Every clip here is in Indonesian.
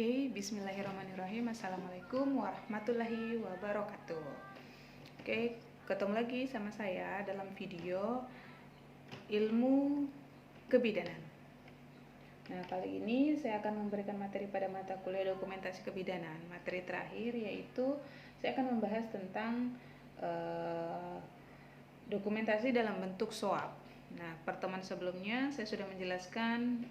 Oke, bismillahirrahmanirrahim. Assalamualaikum warahmatullahi wabarakatuh. Oke, ketemu lagi sama saya dalam video ilmu kebidanan. Nah, kali ini saya akan memberikan materi pada mata kuliah dokumentasi kebidanan. Materi terakhir yaitu saya akan membahas tentang dokumentasi dalam bentuk SOAP. Nah, pertemuan sebelumnya saya sudah menjelaskan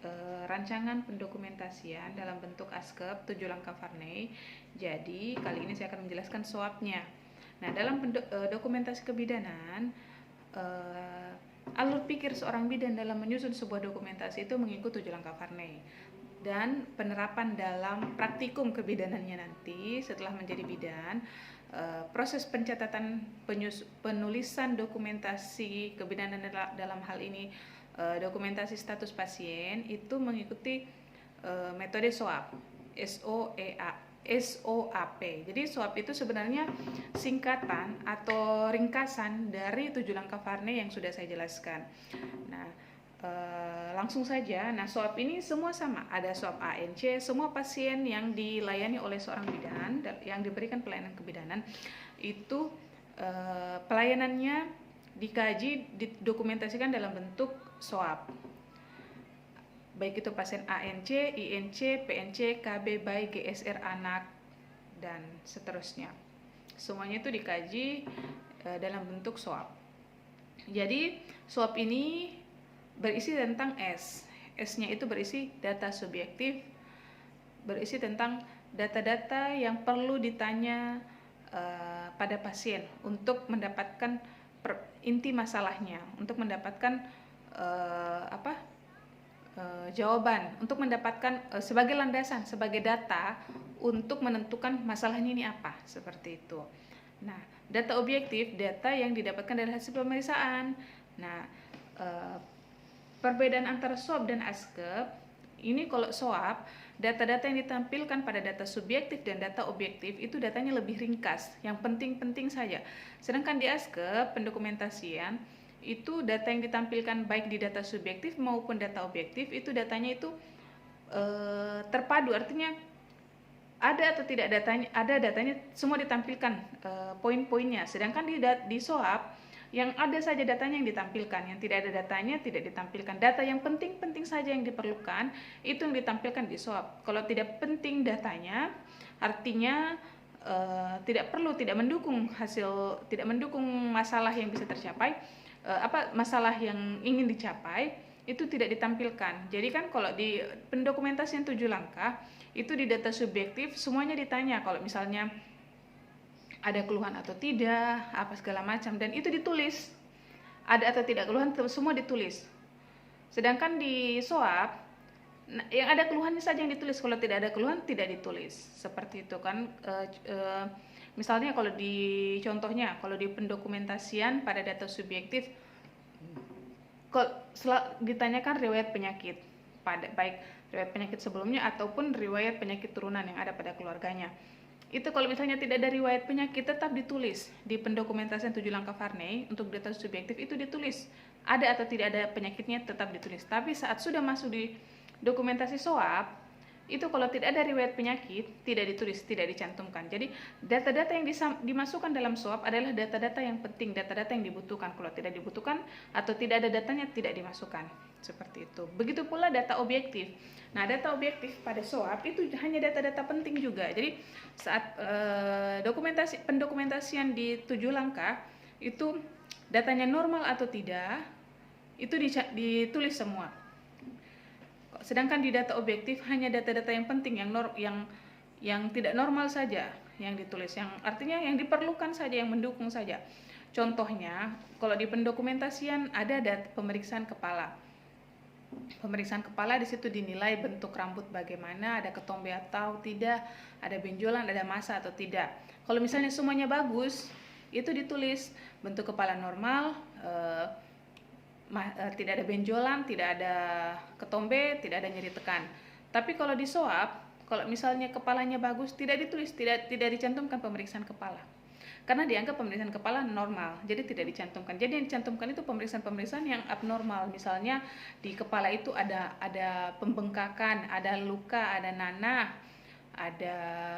rancangan pendokumentasian dalam bentuk ASKEP 7 langkah Varney. Jadi, kali ini saya akan menjelaskan SOAP-nya. Nah, dalam dokumentasi kebidanan, alur pikir seorang bidan dalam menyusun sebuah dokumentasi itu mengikuti 7 langkah Varney. Dan penerapan dalam praktikum kebidanannya nanti setelah menjadi bidan, proses pencatatan penulisan dokumentasi kebidanan dalam hal ini dokumentasi status pasien itu mengikuti metode SOAP, SOAP. Jadi SOAP itu sebenarnya singkatan atau ringkasan dari 7 langkah Varney yang sudah saya jelaskan. Nah, langsung saja. Nah, SOAP ini semua sama. Ada SOAP ANC, semua pasien yang dilayani oleh seorang bidan, yang diberikan pelayanan kebidanan, itu pelayanannya dikaji, didokumentasikan dalam bentuk SOAP. Baik itu pasien ANC, INC, PNC, KB, bayi, GSR, anak, dan seterusnya. Semuanya itu dikaji dalam bentuk SOAP. Jadi, SOAP ini berisi tentang S-nya itu berisi data subjektif, berisi tentang data-data yang perlu ditanya pada pasien untuk mendapatkan inti masalahnya, untuk mendapatkan jawaban, untuk mendapatkan sebagai landasan, sebagai data untuk menentukan masalahnya ini apa, seperti itu. Nah, data objektif, data yang didapatkan dari hasil pemeriksaan. Nah, perbedaan antara SOAP dan ASKEP, ini kalau SOAP, data-data yang ditampilkan pada data subjektif dan data objektif itu datanya lebih ringkas, yang penting-penting saja. Sedangkan di ASKEP, pendokumentasian, itu data yang ditampilkan baik di data subjektif maupun data objektif, itu datanya itu terpadu, artinya ada atau tidak datanya, ada datanya semua ditampilkan poin-poinnya. Sedangkan di SOAP, yang ada saja datanya yang ditampilkan, yang tidak ada datanya tidak ditampilkan. Data yang penting-penting saja yang diperlukan itu yang ditampilkan di SOAP. Kalau tidak penting datanya, artinya tidak perlu, tidak mendukung hasil, tidak mendukung masalah yang bisa tercapai, masalah yang ingin dicapai, itu tidak ditampilkan. Jadi kan kalau di pendokumentasian 7 langkah itu di data subjektif semuanya ditanya, kalau misalnya ada keluhan atau tidak, apa segala macam, dan itu ditulis. Ada atau tidak keluhan, semua ditulis. Sedangkan di SOAP, yang ada keluhannya saja yang ditulis, kalau tidak ada keluhan tidak ditulis. Seperti itu kan. Misalnya kalau di contohnya, kalau di pendokumentasian pada data subjektif, ditanyakan riwayat penyakit, baik riwayat penyakit sebelumnya ataupun riwayat penyakit turunan yang ada pada keluarganya. Itu kalau misalnya tidak ada riwayat penyakit tetap ditulis di pendokumentasian 7 langkah Varney. Untuk data subjektif itu ditulis, ada atau tidak ada penyakitnya tetap ditulis. Tapi saat sudah masuk di dokumentasi SOAP, itu kalau tidak ada riwayat penyakit tidak ditulis, tidak dicantumkan. Jadi data-data yang dimasukkan dalam SOAP adalah data-data yang penting, data-data yang dibutuhkan. Kalau tidak dibutuhkan atau tidak ada datanya tidak dimasukkan. Seperti itu. Begitu pula data objektif. Nah, data objektif pada SOAP itu hanya data-data penting juga. Jadi saat pendokumentasian di 7 langkah itu datanya normal atau tidak itu ditulis semua. Sedangkan di data objektif hanya data-data yang penting, yang tidak normal saja yang ditulis, yang artinya yang diperlukan saja, yang mendukung saja. Contohnya, kalau di pendokumentasian ada data pemeriksaan kepala. Pemeriksaan kepala di situ dinilai bentuk rambut bagaimana, ada ketombe atau tidak, ada benjolan, ada massa atau tidak. Kalau misalnya semuanya bagus, itu ditulis bentuk kepala normal, tidak ada benjolan, tidak ada ketombe, tidak ada nyeri tekan. Tapi kalau di SOAP, kalau misalnya kepalanya bagus, tidak ditulis, tidak dicantumkan pemeriksaan kepala. Karena dianggap pemeriksaan kepala normal, jadi tidak dicantumkan. Jadi yang dicantumkan itu pemeriksaan-pemeriksaan yang abnormal. Misalnya di kepala itu ada pembengkakan, ada luka, ada nanah, ada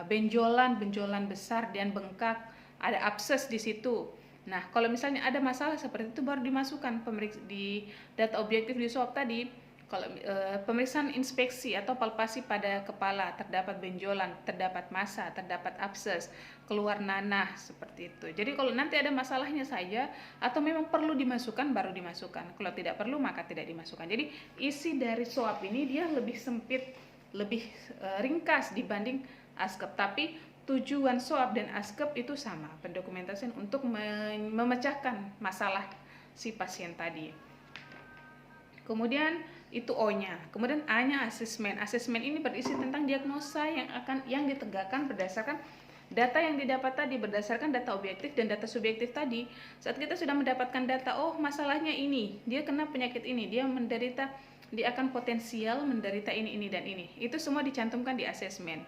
benjolan besar dan bengkak, ada abses di situ. Nah, kalau misalnya ada masalah seperti itu baru dimasukkan di data objektif di swab tadi. Kalau pemeriksaan inspeksi atau palpasi pada kepala, terdapat benjolan, terdapat massa, terdapat abses, keluar nanah, seperti itu. Jadi kalau nanti ada masalahnya saja atau memang perlu dimasukkan baru dimasukkan. Kalau tidak perlu maka tidak dimasukkan. Jadi isi dari swab ini dia lebih sempit, lebih ringkas dibanding ASKEP. Tapi tujuan swab dan ASKEP itu sama, pendokumentasian untuk memecahkan masalah si pasien tadi. Kemudian itu O-nya. Kemudian A-nya asesmen. Asesmen ini berisi tentang diagnosa yang ditegakkan berdasarkan data yang didapat tadi, berdasarkan data objektif dan data subjektif tadi. Saat kita sudah mendapatkan data, oh masalahnya ini, dia kena penyakit ini, dia akan potensial menderita ini dan ini. Itu semua dicantumkan di asesmen.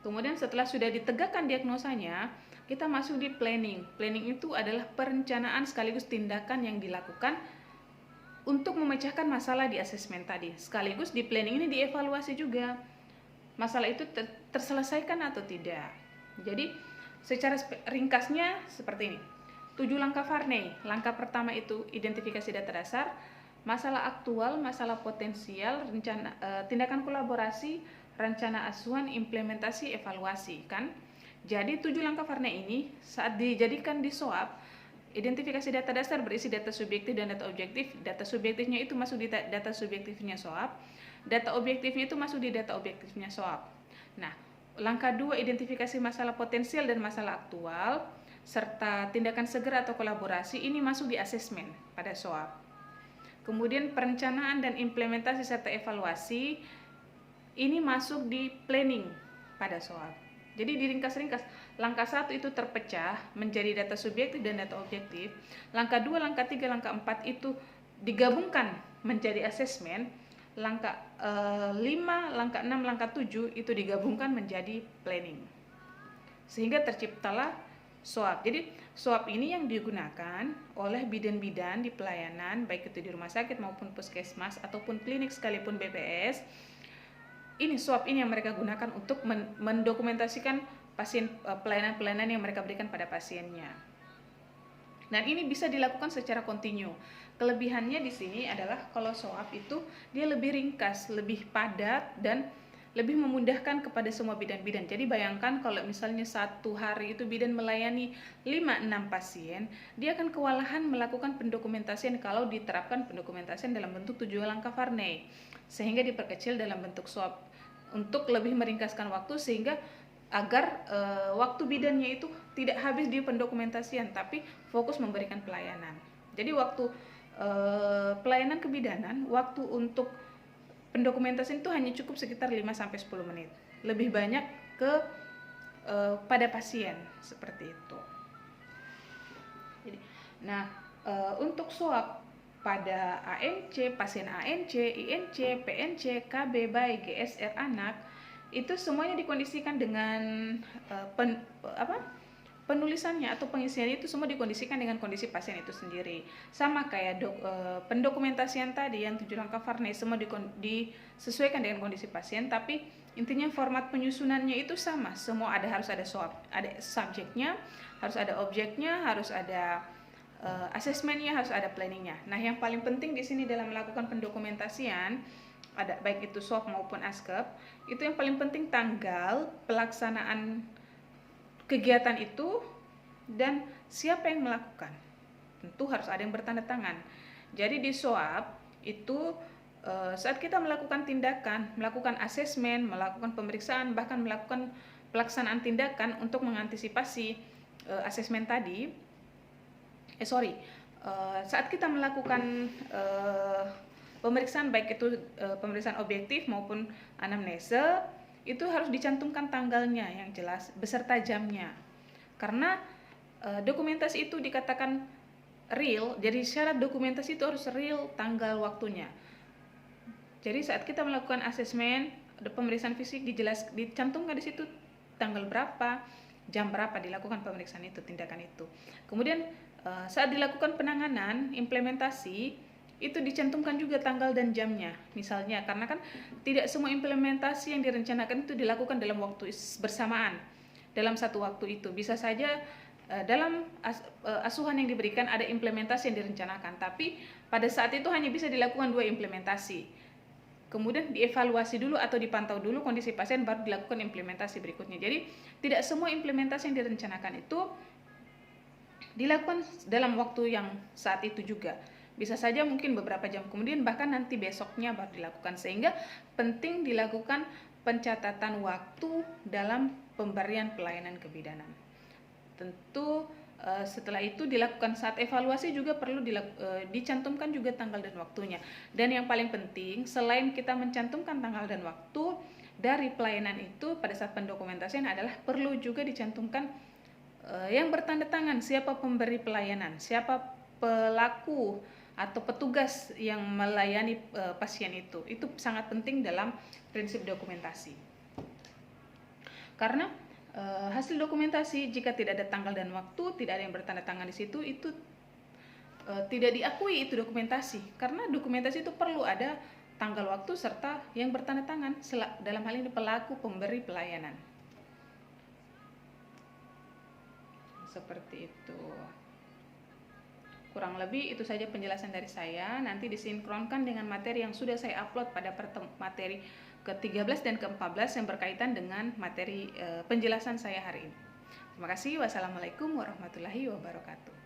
Kemudian setelah sudah ditegakkan diagnosanya, kita masuk di planning. Planning itu adalah perencanaan sekaligus tindakan yang dilakukan untuk memecahkan masalah di asesmen tadi. Sekaligus di planning ini dievaluasi juga masalah itu terselesaikan atau tidak. Jadi secara ringkasnya seperti ini. 7 langkah Varney. Langkah pertama itu identifikasi data dasar, masalah aktual, masalah potensial, rencana, tindakan kolaborasi, rencana asuhan, implementasi, evaluasi, kan? Jadi 7 langkah Varney ini saat dijadikan di SOAP, identifikasi data dasar berisi data subjektif dan data objektif. Data subjektifnya itu masuk di data subjektifnya SOAP. Data objektifnya itu masuk di data objektifnya SOAP. Nah, langkah 2 identifikasi masalah potensial dan masalah aktual serta tindakan segera atau kolaborasi ini masuk di asesmen pada SOAP. Kemudian perencanaan dan implementasi serta evaluasi ini masuk di planning pada SOAP. Jadi diringkas-ringkas, langkah 1 itu terpecah menjadi data subjektif dan data objektif. Langkah 2, langkah 3, langkah 4 itu digabungkan menjadi asesmen. Langkah 5, langkah 6, langkah 7 itu digabungkan menjadi planning. Sehingga terciptalah SOAP. Jadi SOAP ini yang digunakan oleh bidan-bidan di pelayanan, baik itu di rumah sakit maupun puskesmas ataupun klinik sekalipun BPS. Ini SOAP ini yang mereka gunakan untuk mendokumentasikan pasien, pelayanan-pelayanan yang mereka berikan pada pasiennya. Dan ini bisa dilakukan secara kontinu. Kelebihannya di sini adalah kalau SOAP itu dia lebih ringkas, lebih padat dan lebih memudahkan kepada semua bidan-bidan. Jadi bayangkan kalau misalnya satu hari itu bidan melayani 5-6 pasien, dia akan kewalahan melakukan pendokumentasian kalau diterapkan pendokumentasian dalam bentuk 7 langkah Varney. Sehingga diperkecil dalam bentuk SOAP untuk lebih meringkaskan waktu sehingga agar waktu bidannya itu tidak habis di pendokumentasian tapi fokus memberikan pelayanan. Jadi waktu pelayanan kebidanan, waktu untuk pendokumentasian itu hanya cukup sekitar 5-10 menit. Lebih banyak pada pasien seperti itu. Jadi, nah untuk SOAP pada ANC, pasien ANC, INC, PNC, KB, bayi, GSR anak itu semuanya dikondisikan dengan penulisannya atau pengisiannya itu semua dikondisikan dengan kondisi pasien itu sendiri. Sama kayak pendokumentasian tadi yang 7 langkah Varney semua disesuaikan dengan kondisi pasien, tapi intinya format penyusunannya itu sama. Semua harus ada SOAP, ada subjeknya, harus ada objeknya, harus ada asesmennya, harus ada planningnya. Nah, yang paling penting di sini dalam melakukan pendokumentasian, ada baik itu SOAP maupun ASKEP, itu yang paling penting tanggal pelaksanaan kegiatan itu dan siapa yang melakukan. Tentu harus ada yang bertanda tangan. Jadi di SOAP itu saat kita melakukan tindakan, melakukan asesmen, melakukan pemeriksaan, bahkan melakukan pelaksanaan tindakan untuk mengantisipasi asesmen tadi. Saat kita melakukan pemeriksaan baik itu pemeriksaan objektif maupun anamnese, itu harus dicantumkan tanggalnya yang jelas beserta jamnya. Karena dokumentasi itu dikatakan real, jadi syarat dokumentasi itu harus real tanggal waktunya. Jadi saat kita melakukan asesmen, pemeriksaan fisik dicantumkan di situ tanggal berapa, jam berapa dilakukan pemeriksaan itu, tindakan itu. Kemudian saat dilakukan penanganan, implementasi, itu dicantumkan juga tanggal dan jamnya. Misalnya, karena kan tidak semua implementasi yang direncanakan itu dilakukan dalam waktu bersamaan, dalam satu waktu itu. Bisa saja dalam asuhan yang diberikan ada implementasi yang direncanakan, tapi pada saat itu hanya bisa dilakukan 2 implementasi. Kemudian dievaluasi dulu atau dipantau dulu kondisi pasien, baru dilakukan implementasi berikutnya. Jadi tidak semua implementasi yang direncanakan itu dilakukan dalam waktu yang saat itu juga. Bisa saja mungkin beberapa jam kemudian, bahkan nanti besoknya baru dilakukan. Sehingga penting dilakukan pencatatan waktu dalam pemberian pelayanan kebidanan. Tentu setelah itu dilakukan saat evaluasi juga perlu dicantumkan juga tanggal dan waktunya. Dan yang paling penting, selain kita mencantumkan tanggal dan waktu dari pelayanan itu, pada saat pendokumentasian adalah perlu juga dicantumkan yang bertanda tangan, siapa pemberi pelayanan, siapa pelaku atau petugas yang melayani pasien itu. Itu sangat penting dalam prinsip dokumentasi. Karena hasil dokumentasi jika tidak ada tanggal dan waktu, tidak ada yang bertanda tangan di situ, itu tidak diakui itu dokumentasi. Karena dokumentasi itu perlu ada tanggal waktu serta yang bertanda tangan, dalam hal ini pelaku pemberi pelayanan. Seperti itu. Kurang lebih itu saja penjelasan dari saya. Nanti disinkronkan dengan materi yang sudah saya upload pada materi ke-13 dan ke-14 yang berkaitan dengan materi penjelasan saya hari ini. Terima kasih. Wassalamualaikum warahmatullahi wabarakatuh.